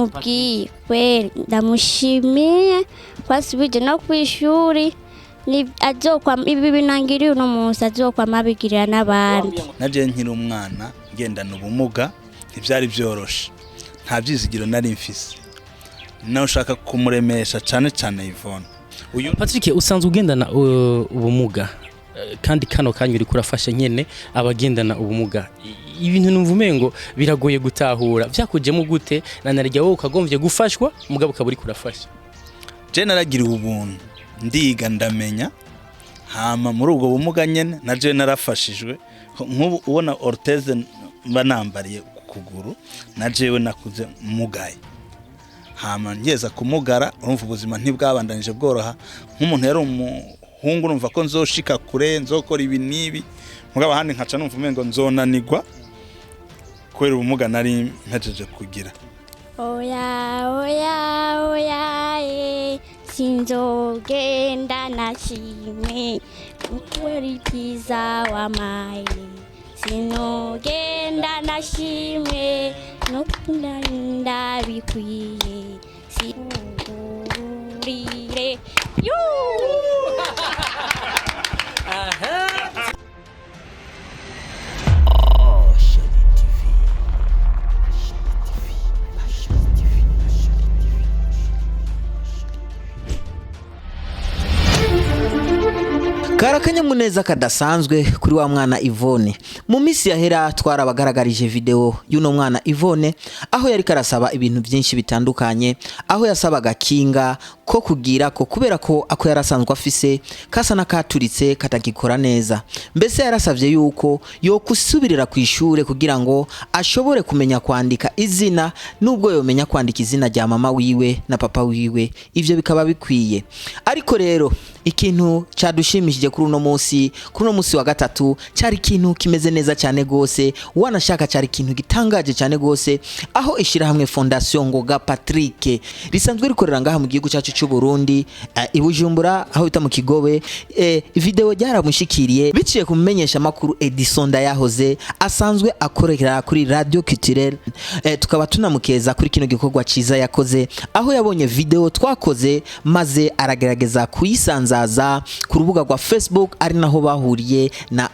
ndamubwiye kweli ndamushimiye kwasubije no kwishuri ni azokwa ibi binangiriye uno munsi azokwa mabigirira n'abandi. Naje nkiri umwana ngendana ubumuga ntibyari byoroshe nta byizigiro nari mfise naho ushaka kumuremesha cyane Yvonne. Uyu Patrick usanzwe ugendana ubumuga kandi kano kanya uri kurafasha nyene abagendana ubumuga ibintu numva umengo biragoye gutahura vyakujemo gute nanarya wowe ukagomvye gufashwa mugabo kaburi kurafasha. Je naragiriwe ubuntu ndiga ndamenya hama muri ubwo bumuga nyene naje narafashijwe nk'ubu ubona orthese banambariye kuguru najewe nakuze mugaye hama ngeza kumugara urumva ubuzima ntibwabandanije bworoha nk'umuntu yari umuhungu urumva ko nzoshika kure nzokora ibi nibi mugabo handi nkaca numva umengo nzonanigwa kwera ubumuga nari mpejeje kugira. Oya sinzogenda nashimwe udutiza wamaye sinogenda nashimwe nokunda bikwiye sinurire Karakanyamuneza kadasanzwe kuri wa mwana Yvonne. Mu misi yahera twarabagaragarije video y'uno mwana Yvonne aho yari karasaba ibintu byinshi bitandukanye, aho yasaba agakinga ko kugira ko kubera ko ako yarasanzwe afise kasa nakaturitse katagikora neza. Mbese yarasavye yuko yo kusubirira ku ishure kugira ngo ashobore kumenya kwandika izina nubwo yomenya kwandika izina rya mama wiwe na papa wiwe ivyo bikaba bikwiye. Ariko rero ikintu cadushimishije kuri uno munsi wa gatatu cyari ikintu kimeze neza cyane gose wanashaka cyari ikintu gitangaje cyane gose aho ishira hamwe fondation Ngoga Patrick risanzwe rikorera ngaha mu gihugu cyacu cy'u Burundi ibujumbura aho bita mu Kigobe video ryaramushikiriye biciye kumenyesha makuru Edison Ndayahoze asanzwe akorera kuri radio culturelle tukaba tunamukeza kuri kino gikorwa ciza yakoze aho yabonye video twakoze maze aragerageza kuyisanzaza ku rubuga rwa Facebook ari naho bahuriye na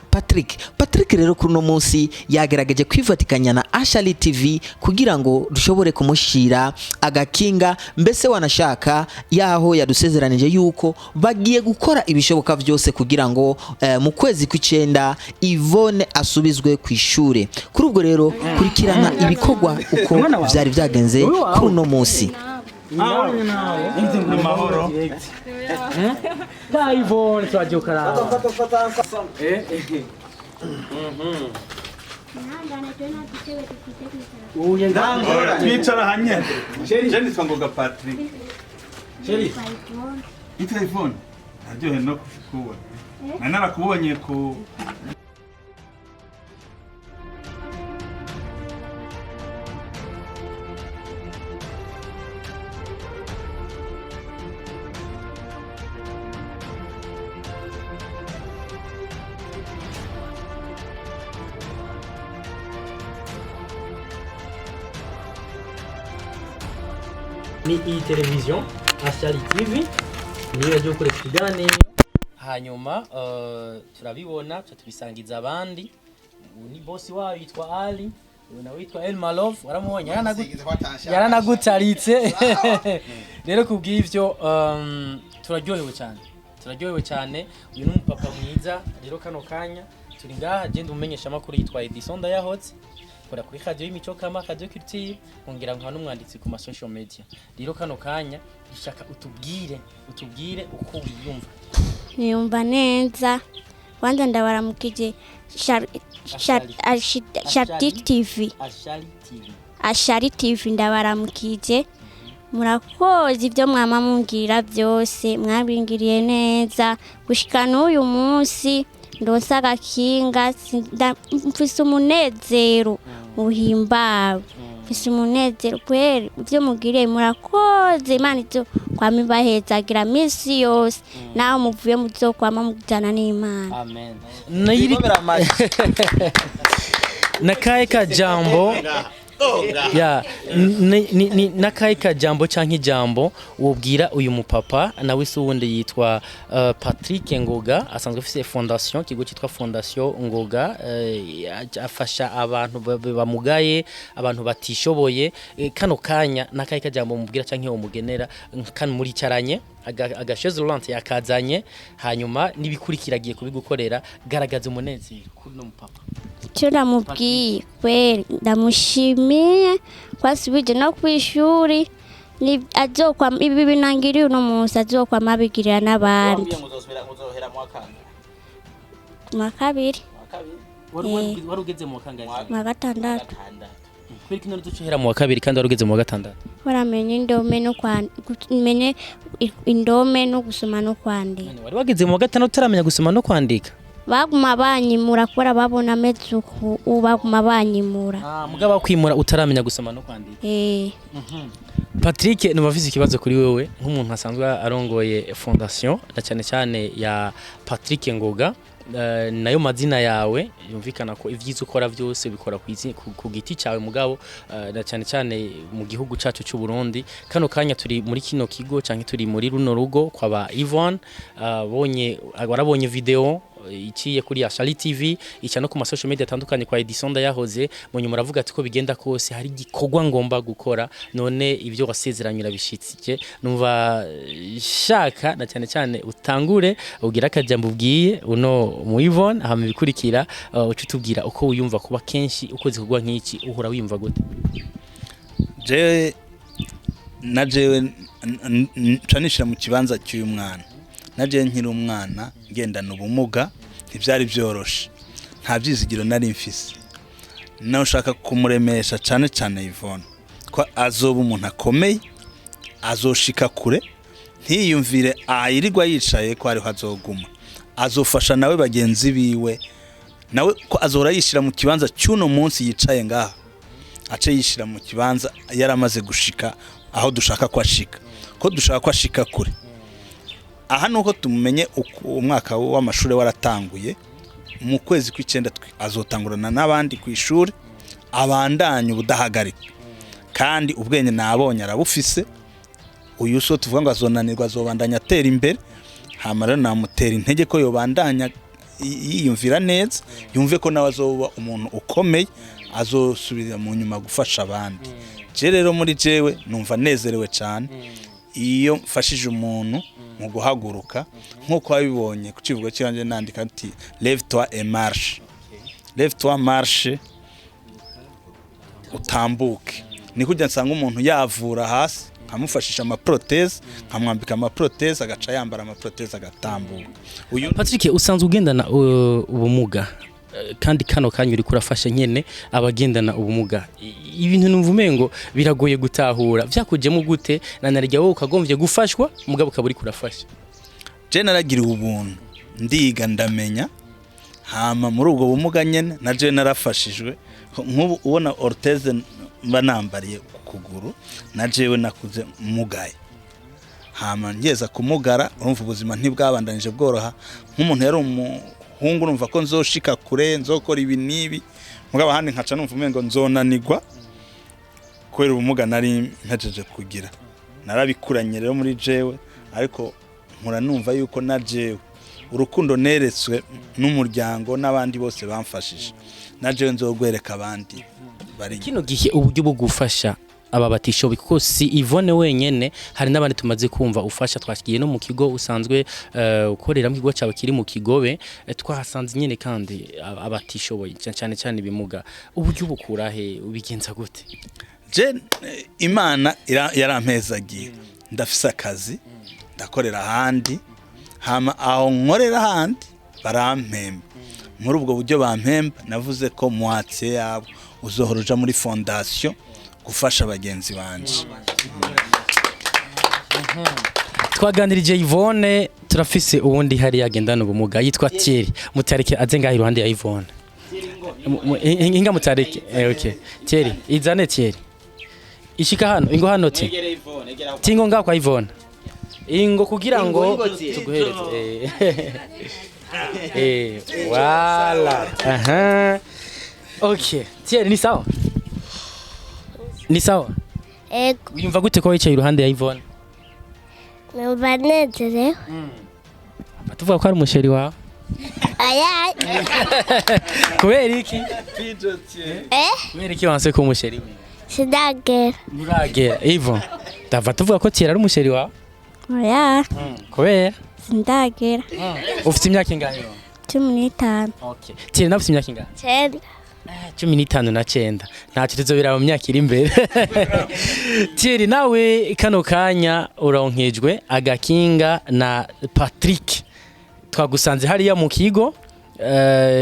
Patrick rero kuri no munsi yagerageje kwifatikanya na Ashali TV kugira ngo dushobore kumushira agakinga mbese wanashaka yaho yadusezeranije yuko bagiye gukora ibishoboka byose kugira ngo mu kwezi kw'icenda Yvonne asubizwe ku ishure. Kuri ubwo rero kurikirana ibikorwa uko vyari byagenze kuri no munsi. Amahoro Yvonne twaje ukara twicara hanye je nitwa Ngoga Patrick Yvonne aryohe no kubona narakubonye ku ni iyi televiziyo Ashali TV niyo yagiye kuri biganiro hanyuma turabibona tubisangiza abandi ni boss wayo yitwa Ali na witwa El Malov waramubonye yaranagutaritse rero kubw'ivyo turaryohewe cyane uyu n'umupapa mwiza rero kano kanya turi ngaha je ndumenyesha makuru yitwa Edison Ndayahoze kora kuri radio y'imico kama radio culture ngongera nka n'umwanditsi ku ma social media rero kano kanya ishaka utubwire uko wiyumva. Niyumva neza kwanza ndabaramukije Ashali TV ndabaramukije murakoze ibyo mwama mungira byose mwabingiriye neza gushika n'uyu munsi ndonsa agakinga mfise umunezero uhimbawe mfise umunezero kweri ibyo mugiriye murakoze Imana ivyo kwamibahezagira misi yose naho muvuye muzokwama mujana n'Imana. Amen. Nakaye ka jambo ya ni nakaye kajambo canke ijambo wobwira uyu mupapa nawe se wundi yitwa Patrick Ngoga asanzwe afise fondation kigo cyitwa Fondation Ngoga afasha abantu bamugaye abantu batishoboye kano kanya nakaye kajambo mubwira canke umugenera kan muri cyaranye agasheze Laurent yakazanye hanyuma nibikurikiragiye kubigukorera garagaza umunezero kuri no mupapa icyo namubwiye kweri ndamushimiye twasubije no kwishuri ni azokwa ibi binangiriye uno munsi azokwa mabigirira n'abandi mu kabiri warugeze mu kangahe mu gatandatu kweri kino ducuhera mu kabiri kandi warugeze mu gatandatu waramenye indome no kwandika indome no gusoma no kwandika wari wageze mu gatandatu utaramenya gusoma no kwandika baguma banyimura kubera babona ameze uku baguma banyimura mugaba kwimura utaramenya gusoma no kwandika Patrick numvise ikibazo kuri wewe nk'umuntu asanzwe arongoye fondation na cyane cyane ya Patrick Ngoga nayo mazina yawe yumvikana ko ivyizo ukora byose bikora ku giti cyawe mugabo na cyane cyane mu gihugu cyacu cy'u Burundi kano kanya turi muri kino kigo canke turi muri runo rugo kwa ba Yvonne warabonye video iciye kuri ya Shali TV ica no ku ma social media atandukanye kwa Edison yahoze mu nyuma ravuga ati ko bigenda kose hari gikorwa ngomba gukora none ivyo wasezeranyira bishitse numva shaka na cyane cyane utangure ugira akajambo ubwiye uno mu Yvonne hama bikurikira ucutubwira uko wiyumva kuba kenshi uko zikorwa nk'iki uhora wiyumva gute najewe canishira mu kibanza cy'uyu mwana naje nkiri umwana ngendana ubumuga ntibyari byoroshe nta byizigiro nari mfise naho ushaka kumuremesha cyane cyane Yvonne ko azoba umuntu akomeye azoshika kure ntiyumvire ayirirwa yicaye ko ariho azoguma azofasha nawe bagenzi biwe nawe ko azora yishira mu kibanza cy'uno munsi yicaye ngaha ace yishira mu kibanza yaramaze gushika aho dushaka ko ashika ko dushaka ko ashika kure aha nuko tumumenye umwaka w'amashuri waratanguye mu kwezi kw'icenda azotangurana n'abandi ku ishuri abandanye ubudahagarika kandi ubwenge nabonye arabufise uyu so tuvuga ngo azonanirwa azobandanya atera imbere hama rero namutera intege ko yobandanya yiyumvira neza yumve ko nawe azoba umuntu ukomeye azosubira mu nyuma gufasha abandi je rero muri jewe numva nezerewe cyane iyo mfashije umuntu mu guhaguruka nkuko wabibonye ku kivugo cyanje nandika ati lève toi et marche lève toi marche utambuke ni kujya nsanga umuntu yavura hasi nkamufashisha ama proteze nkamwambika ama proteze agaca yambara ama proteze agatambuka uyu Patrick usanzwe ugendana ubumuga kandi kano kanya uri kurafasha nyene abagendana ubumuga ibintu numvumengo biragoye gutahura vyakujemo gute nanarya wowe ukagomvye gufashwa mugabo kaburi kurafasha je naragiriwe ubuntu ndiga ndamenya hama muri ubwo bumuga nyene naje narafashijwe nk'ubu ubona orthese banambariye kuguru najewe nakuze mugaye hama ngeza kumugara urumva ubuzima ntibwabandanije bworoha nk'umuntu yari hungu numva ko nzoshika kure nzokora ibi nibi mugabo handi nkaca numva umengo nzonanirwa kwera ubumuga nari mpejeje kugira narabikuranye rero muri jewe ariko nkura numva yuko na jewe urukundo neretswe n'umuryango n'abandi bose bamfashije na jewe nzogwereka abandi bari kino gihe uburyo bwo gufasha aba batishoboye kuko si Yvonne wenyene hari n'abandi tumaze kumva ufasha twashikiye no mu kigo usanzwe ukorera mu kigo cyawe kiri mu Kigobe twahasanze nyene kandi abatishoboye cyane cyane ibimuga uburyo bukurahe ubigenza gute je Imana yarampezagiye ndafise akazi ndakorera handi hama aho nkorera handi barampemba muri ubwo buryo bampemba navuze ko mwatse yabo uzohoroja muri fondation gufasha bagenzi banje twaganirije Yvonne turafise ubundi hari agendana ubumuga yitwa Thierry mutareke aze ngaho iruhande ya Yvonne inga mutareke okay Thierry izane Thierry ishika hano ingo hano tingo ngaho kwa Yvonne ingo kugira ngo tuguhereze wala okay Thierry ni sawa ni sawa ego wiyumva gute ko wicaye iruhande ya Yvonne numva nezerewe tuvuga ko ari umusheri wawe aya kubera iki kubera iki wanse ko umusheri wiwe sindagera nturagera Yvonne ndava tuvuga ko Thierry ari umusheri wawe oya kubera sindagera ufite imyaka ingahe 15 okay Thierry nawe ufite imyaka ingahe 9 15 na 9 ntacyo tuzobira mu myaka iri imbere Thierry nawe kano kanya uronkejwe agakinga na Patrick twagusanze hariya mu kigo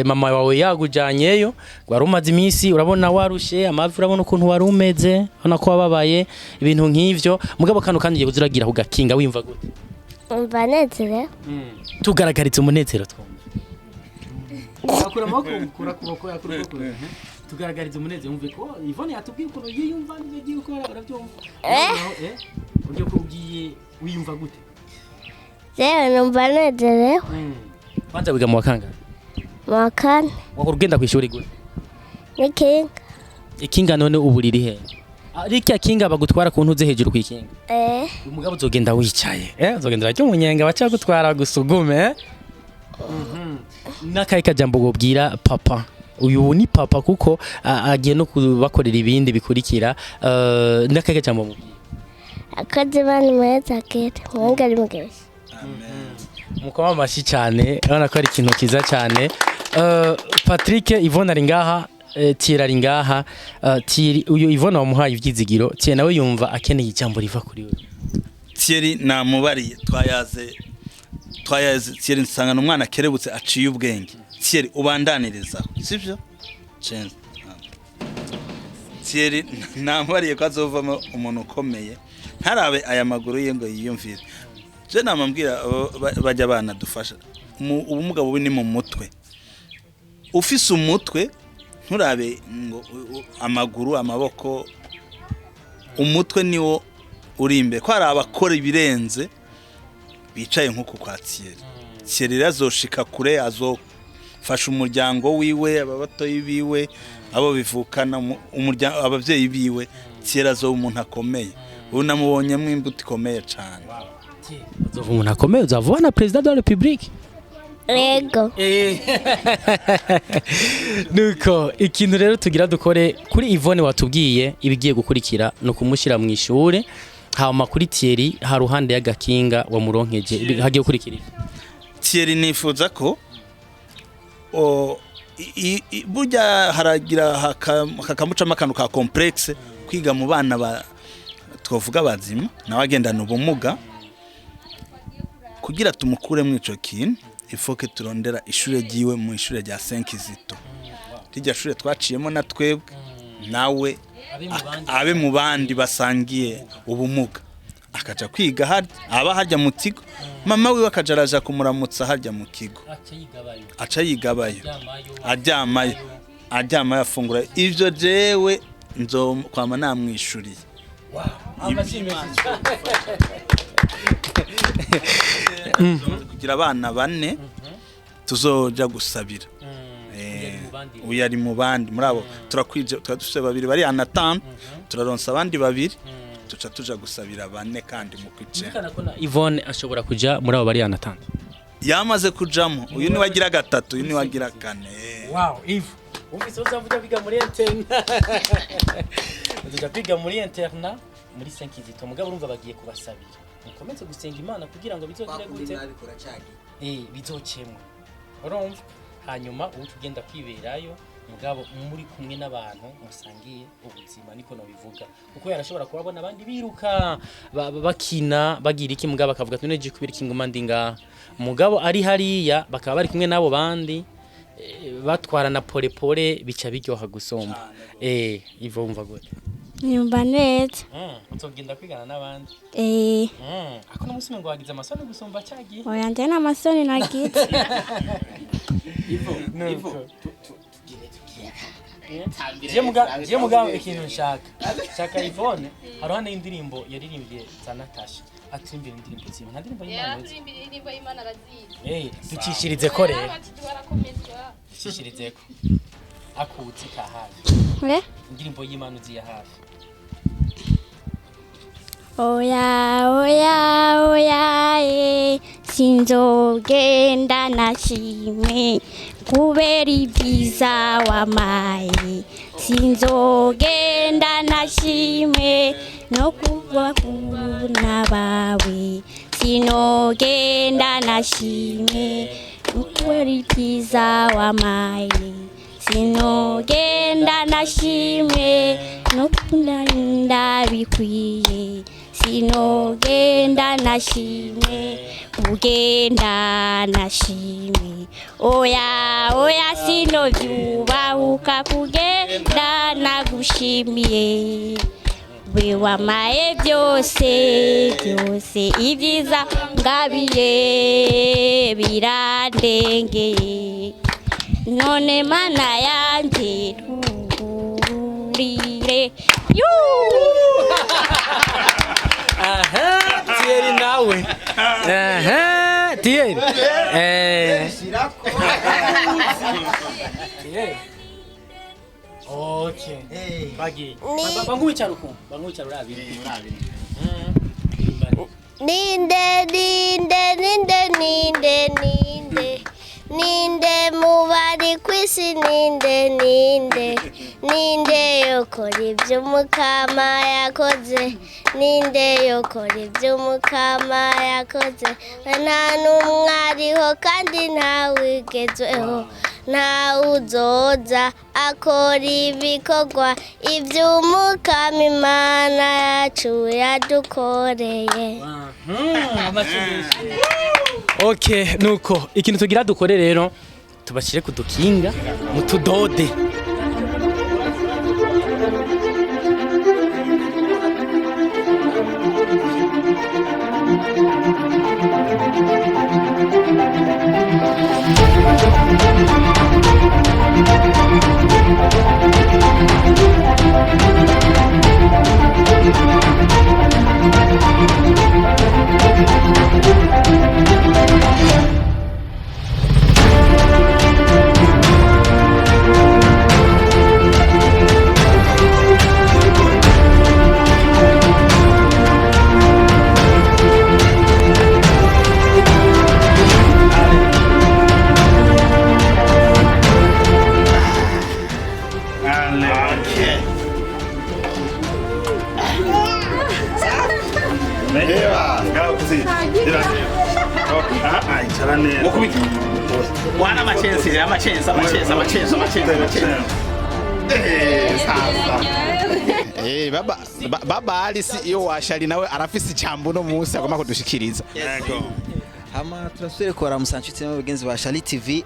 mama wawe yagujanyeyo wari umaze iminsi urabona warushe amavi urabona ukuntu wari umeze ubona ko wababaye ibintu nk'ivyo mugabo kano kandi ugiye kuziragira ku gakinga wimva gute numva nezerewe tugaragariza umunezero twumva akura kuboko tugaragariza umunezero umve ko Yvonne yatubwiye ukuntu yiyumva n'igiye gukora urabyumva uburyo ko ugiye wiyumva gute numva nezerewe kwanza wiga mu wakanga mu kane wakora ugenda ku ishuri gute n'ikinga ikinga none ubu riri he ariko kinga bagutwara ku ntuze hejuru kwikinga umugabo uzogenda wicaye uzogenda racyo umunyenga bacha gutwara gusugume nakaye kajambo gobwira papa uyu ni papa kuko agiye no kubakorera ibindi bikurikira nakaye kajambo mubwira akaze bani mweza kete mwangari mugeshi mukoma amashi cyane urabona ko ari ikintu kiza cyane Patrick Yvonne ari ngaha Thierry ari ngaha uyu Yvonne wamuhaye ivyizigiro Thierry nawe yumva akeneye ijambo riva kuri we Thierry namubariye twayaze Thierry nsangana umwana kerebutse aciye ubwenge Thierry ubandaniriza sivyo cenze Thierry namubariye ko azovamo umuntu ukomeye ntarabe aya maguru ye ngo yiyumvire je namambwira bajya bana dufasha ubumuga bubi ni mu mutwe ufise umutwe nturabe ngo amaguru amaboko umutwe niwo uri imbere ko hari abakora ibirenze bicaye nkuko kwa Thierry azoshika kure azofasha umuryango wiwe ababatoyi biwe abo bivukana umuryango abavyeyi biwe Thierry azo umuntu akomeye unamubonyemo imbuto ikomeye cyane uzova umuntu akomeye uzava na president de la République ego nuko ikintu rero tugira dukore kuri Yvonne watubwiye ibigiye gukurikira no kumushyira mu ishure hama kuri Thierry ha ruhande y'agakinga wa muronkeje hagiye gukurikirira Thierry nifuza ko burya haragira hakamuca amakano ka complexe kwiga mu bana twovuga bazima nawe agendana ubumuga kugira tumukure mu ico kintu ifoke turondera ishure giwe mu ishure rya 5 zito rijya shure twaciyemo na twebwe nawe abe mu bandi basangiye ubumuga akaja kwiga hajya mu kigo mama wiwe akajaraja kumuramutsa hajya mu kigo aca yigabayo aryama yafungura ivyo jewe nzo kwama namwishuriye kugira abana bane tuzoja gusabira uyu ari mu bandi muri abo turakwije dufite babiri bari anatanu turaronsa abandi babiri tuja gusabira bane kandi mu kwice Yvonne ashobora kuja muri abo bari anatanu yamaze kujamo uyu ni wagira gatatu uyu ni wagira kane umvise uzavuga biga muri interna uzavuga biga muri interna muri 5 zito mugabo urumva bagiye kubasabira mukomeze gusenga Imana kugira ngo bizogire gute bizocemwe urumva hanyuma ubu tugenda kwiberayo mugabo muri kumwe n'abantu musangiye ubuzima niko no bivuga kuko yarashobora kubabona abandi biruka bakina bagira iki mugabo akavuga ati neje kubira kinguma ndinga mugabo ari hariya bakaba bari kumwe nabo bandi batwara na pole bica biryoha gusomba ivumva gute nyumva neza utogenda kwigana n'abandi ako no musime ngo wagize amasoni gusomba cyagi oya nje na masoni nagize ivo je muga ikintu nshaka Yvonne haruhande y'indirimbo yaririmbye za Natasha atimbira indirimbo zimwe nta ndirimbo y'Imana indirimbo y'Imana arazizi ducishirize ko rero ducishirize ko akuti ka hafi indirimbo y'Imana uziya hafi oya oya oya sinzogenda nashimwe kubera ibyiza wamaye sinzogenda nashimwe no kubakuna bawe sinogenda nashimwe kubera ibyiza wamaye sinogenda nashimwe no kunda bikwiye sinogenda nashimwe kugenda nashimwe oya oya sinovyubahuka kugenda nagushimiye we wamaye byose byose ibyiza ngabiye birandengeye none mana yanje tugurire Thierry nawe Thierry okay bagi banguicara uko banguicara urabi ninde ninde ninde ninde ninde ninde mubari kwisi ninde ninde ninde yokora ibyo mukama yakoze ninde yokora ibyo mukama yakoze nta n'umwe ariho kandi ntawigezweho ntawuzoza akora ibikorwa iby'umukama imana yacu yadukoreye. Okay nuko ikintu tugira dukore rero tubashire kudukinga mutudode Wana machensi baba Alice iyo washali nawe arafise icambu no munsi agomba kudushikiriza. Yego. Hama turasubire kora musanchitse n'abagenzi ba Shali TV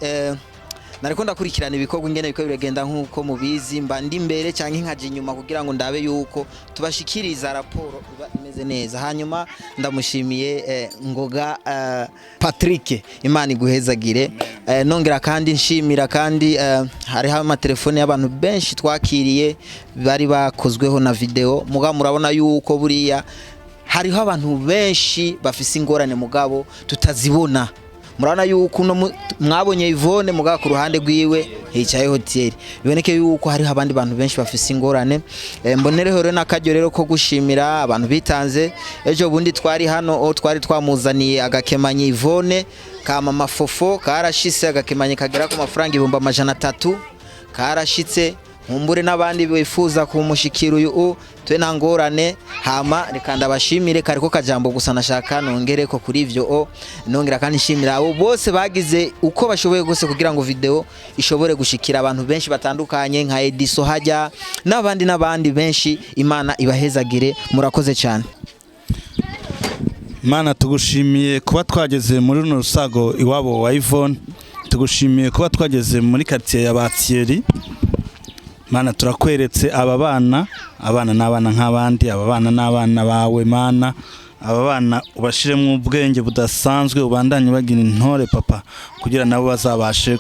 nariko ndakurikirana ibikorwa ingene biko biragenda nkuko mubizi mba ndi imbere canke nkaje inyuma kugira ngo ndabe yuko tubashikiriza raporo iba imeze neza hanyuma ndamushimiye ngoga Patrick Imana iguhezagire nongera kandi nshimira kandi hariho amatelefone y'abantu benshi twakiriye bari bakozweho na video muga murabona yuko buriya hariho abantu benshi bafise ingorane mugabo tutazibona murabona yuko mwabonye Yvonne muga ku ruhande rwiwe hicaye hotel biboneke yuko hariho abandi bantu benshi bafise ingorane mbonereho rero nakajyo rero ko gushimira abantu bitanze ejo bundi twari hano twari twamuzaniye agakemanyi Yvonne kama mafofo karashitse agakemanyi kagera ku mafaranga 300 karashitse Mumbure n'abandi bifuza kumushikira uyu twe ntangorane hama reka ndabashimire kariko kajambo gusa nashaka nongere ko kuri ivyo nongera kandi nshimira abo bose bagize uko bashoboye gose kugira ngo video ishobore gushikira abantu benshi batandukanye nka Ediso hajya n'abandi benshi Imana ibahezagire murakoze cyane. Mana tugushimiye kuba twageze muri runo rusago iwabo wa Yvonne tugushimiye kuba twageze muri quartier ya Thierry Mana turakweretse abana n'abana nk'abandi n'abana bawe Mana abana ubashiremo ubwenge budasanzwe ubandanye bagira intore papa kugira nabo bazabashe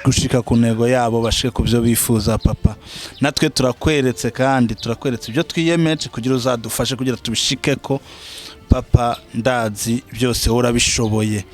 gushika ku ntego yabo bashike ku byo bifuza papa natwe turakweretse kandi turakweretse ibyo twiyemeje kugira uzadufashe kugira tubishike ko papa ndazi byose urabishoboye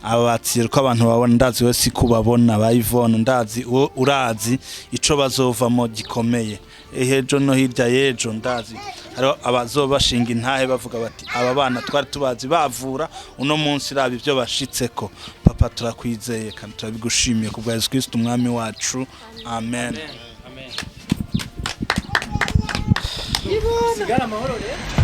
abatsira ko abantu babona ndazi wese kubabona ba Yvonne ndazi urazi ico bazovamo gikomeye ejo no hirya y'ejo ndazi hariho abazobashinga intahe bavuga bati aba bana twari tubazi bavura uno munsi raba ibyo bashitseko. Papa turakwizeye kandi turabigushimiye ku bwa Yesu Kristo umwami wacu, amen. Sigara amahoro rero.